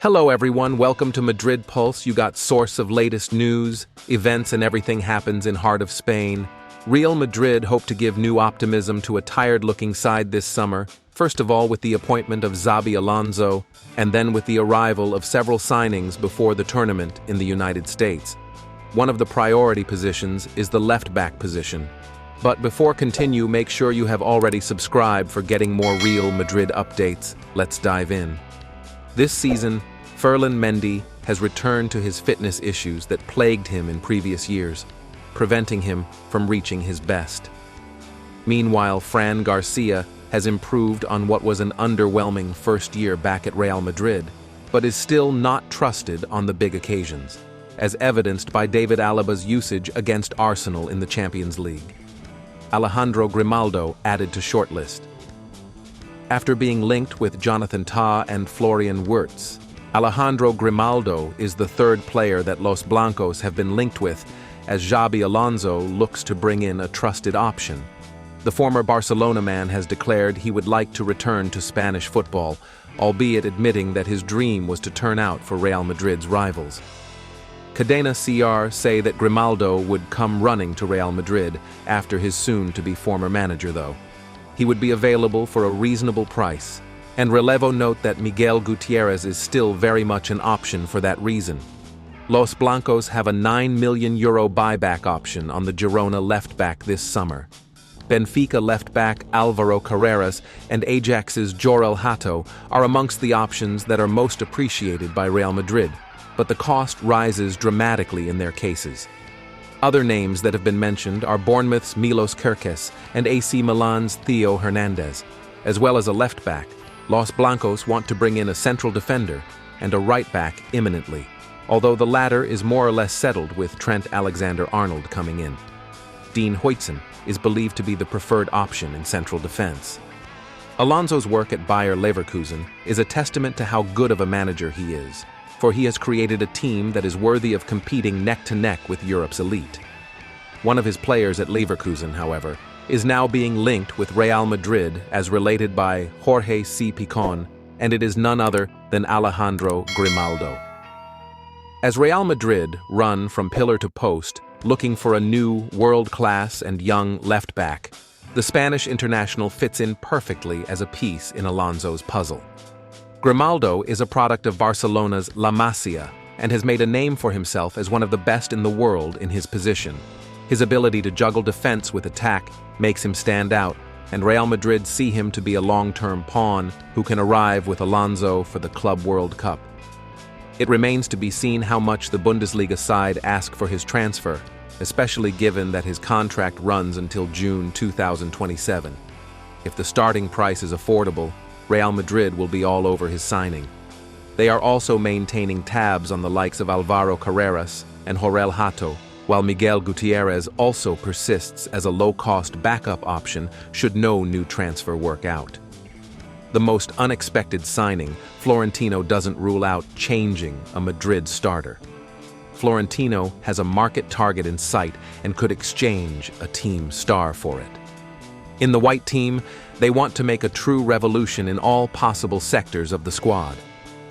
Hello everyone, welcome to Madrid Pulse. You got source of latest news, events and everything happens in heart of Spain. Real Madrid hope to give new optimism to a tired-looking side this summer, first of all with the appointment of Xabi Alonso, and then with the arrival of several signings before the tournament in the United States. One of the priority positions is the left-back position. But before continue, make sure you have already subscribed for getting more Real Madrid updates. Let's dive in. This season, Ferland Mendy has returned to his fitness issues that plagued him in previous years, preventing him from reaching his best. Meanwhile, Fran Garcia has improved on what was an underwhelming first year back at Real Madrid, but is still not trusted on the big occasions, as evidenced by David Alaba's usage against Arsenal in the Champions League. Alejandro Grimaldo added to shortlist. After being linked with Jonathan Tah and Florian Wirtz, Alejandro Grimaldo is the third player that Los Blancos have been linked with, as Xabi Alonso looks to bring in a trusted option. The former Barcelona man has declared he would like to return to Spanish football, albeit admitting that his dream was to turn out for Real Madrid's rivals. Cadena Thier say that Grimaldo would come running to Real Madrid after his soon-to-be former manager, though. He would be available for a reasonable price, and Relevo note that Miguel Gutierrez is still very much an option for that reason. Los Blancos have a €9 million buyback option on the Girona left-back this summer. Benfica left-back Álvaro Carreras and Ajax's Jorel Hato are amongst the options that are most appreciated by Real Madrid, but the cost rises dramatically in their cases. Other names that have been mentioned are Bournemouth's Milos Kerkez and AC Milan's Theo Hernandez. As well as a left-back, Los Blancos want to bring in a central defender and a right-back imminently, although the latter is more or less settled with Trent Alexander-Arnold coming in. Dean Huijsen is believed to be the preferred option in central defense. Alonso's work at Bayer Leverkusen is a testament to how good of a manager he is, for he has created a team that is worthy of competing neck-to-neck with Europe's elite. One of his players at Leverkusen, however, is now being linked with Real Madrid as related by Jorge C. Picon, and it is none other than Alejandro Grimaldo. As Real Madrid run from pillar to post, looking for a new, world-class and young left-back, the Spanish international fits in perfectly as a piece in Alonso's puzzle. Grimaldo is a product of Barcelona's La Masia and has made a name for himself as one of the best in the world in his position. His ability to juggle defense with attack makes him stand out, and Real Madrid see him to be a long-term pawn who can arrive with Alonso for the Club World Cup. It remains to be seen how much the Bundesliga side ask for his transfer, especially given that his contract runs until June 2027. If the starting price is affordable, Real Madrid will be all over his signing. They are also maintaining tabs on the likes of Álvaro Carreras and Jorel Hato, while Miguel Gutierrez also persists as a low-cost backup option should no new transfer work out. The most unexpected signing, Florentino doesn't rule out changing a Madrid starter. Florentino has a market target in sight and could exchange a team star for it. In the white team, they want to make a true revolution in all possible sectors of the squad.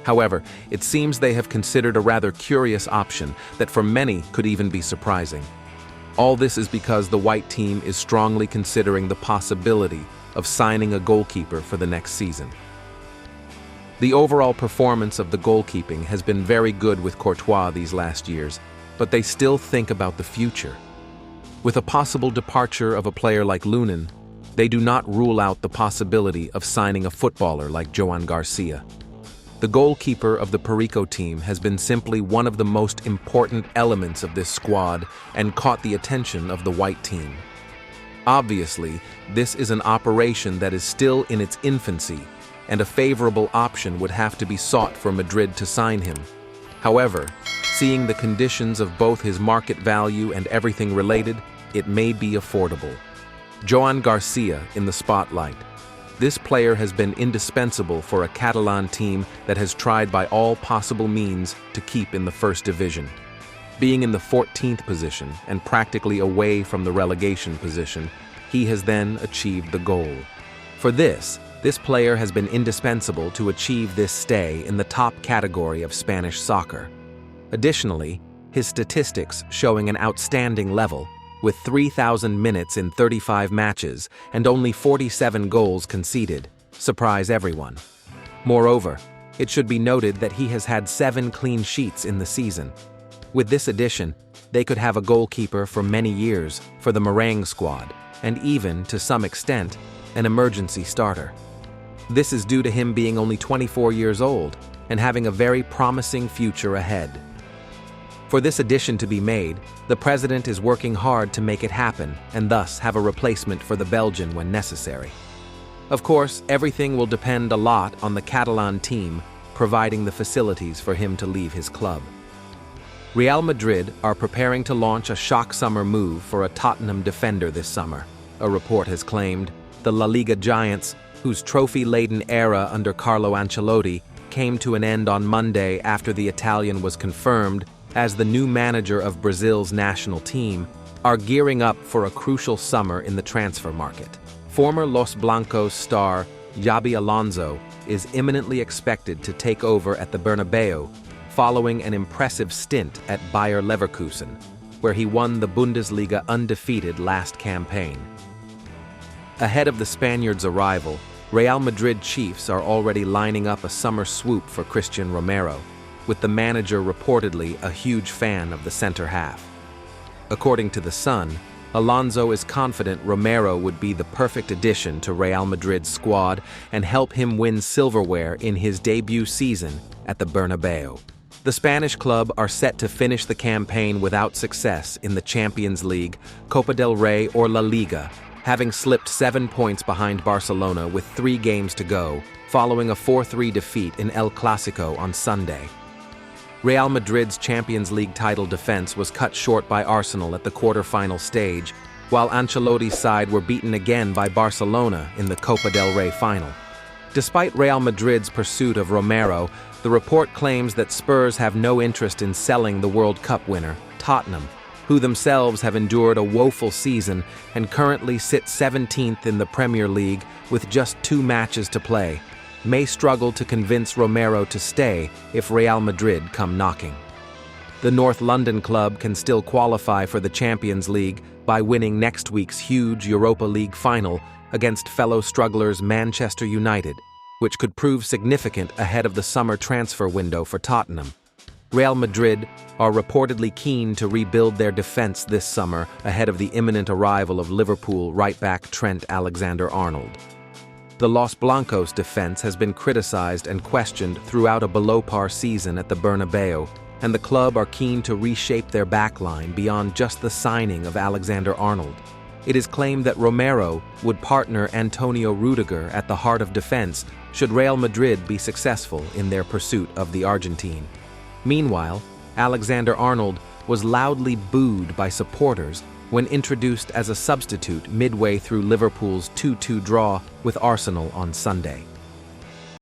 However, it seems they have considered a rather curious option that for many could even be surprising. All this is because the white team is strongly considering the possibility of signing a goalkeeper for the next season. The overall performance of the goalkeeping has been very good with Courtois these last years, but they still think about the future. With a possible departure of a player like Lunin, they do not rule out the possibility of signing a footballer like Joan Garcia. The goalkeeper of the Perico team has been simply one of the most important elements of this squad and caught the attention of the white team. Obviously, this is an operation that is still in its infancy, and a favorable option would have to be sought for Madrid to sign him. However, seeing the conditions of both his market value and everything related, it may be affordable. Joan Garcia in the spotlight. This player has been indispensable for a Catalan team that has tried by all possible means to keep in the first division. Being in the 14th position and practically away from the relegation position, he has then achieved the goal. For this, This player has been indispensable to achieve this stay in the top category of Spanish soccer. Additionally, his statistics showing an outstanding level, with 3,000 minutes in 35 matches and only 47 goals conceded, surprise everyone. Moreover, it should be noted that he has had 7 clean sheets in the season. With this addition, they could have a goalkeeper for many years for the Meringue squad, and even, to some extent, an emergency starter. This is due to him being only 24 years old and having a very promising future ahead. For this addition to be made, the president is working hard to make it happen and thus have a replacement for the Belgian when necessary. Of course, everything will depend a lot on the Catalan team providing the facilities for him to leave his club. Real Madrid are preparing to launch a shock summer move for a Tottenham defender this summer, a report has claimed. The La Liga giants, whose trophy-laden era under Carlo Ancelotti came to an end on Monday after the Italian was confirmed as the new manager of Brazil's national team, are gearing up for a crucial summer in the transfer market. Former Los Blancos star Xabi Alonso is imminently expected to take over at the Bernabeu, following an impressive stint at Bayer Leverkusen, where he won the Bundesliga undefeated last campaign. Ahead of the Spaniards' arrival, Real Madrid chiefs are already lining up a summer swoop for Christian Romero, with the manager reportedly a huge fan of the center half. According to The Sun, Alonso is confident Romero would be the perfect addition to Real Madrid's squad and help him win silverware in his debut season at the Bernabeu. The Spanish club are set to finish the campaign without success in the Champions League, Copa del Rey or La Liga, having slipped 7 points behind Barcelona with 3 games to go, following a 4-3 defeat in El Clásico on Sunday. Real Madrid's Champions League title defense was cut short by Arsenal at the quarter-final stage, while Ancelotti's side were beaten again by Barcelona in the Copa del Rey final. Despite Real Madrid's pursuit of Romero, the report claims that Spurs have no interest in selling the World Cup winner, Tottenham, who themselves have endured a woeful season and currently sit 17th in the Premier League with just 2 matches to play, may struggle to convince Romero to stay if Real Madrid come knocking. The North London club can still qualify for the Champions League by winning next week's huge Europa League final against fellow strugglers Manchester United, which could prove significant ahead of the summer transfer window for Tottenham. Real Madrid are reportedly keen to rebuild their defense this summer ahead of the imminent arrival of Liverpool right-back Trent Alexander-Arnold. The Los Blancos defense has been criticized and questioned throughout a below-par season at the Bernabeu, and the club are keen to reshape their backline beyond just the signing of Alexander-Arnold. It is claimed that Romero would partner Antonio Rudiger at the heart of defense should Real Madrid be successful in their pursuit of the Argentine. Meanwhile, Alexander-Arnold was loudly booed by supporters when introduced as a substitute midway through Liverpool's 2-2 draw with Arsenal on Sunday.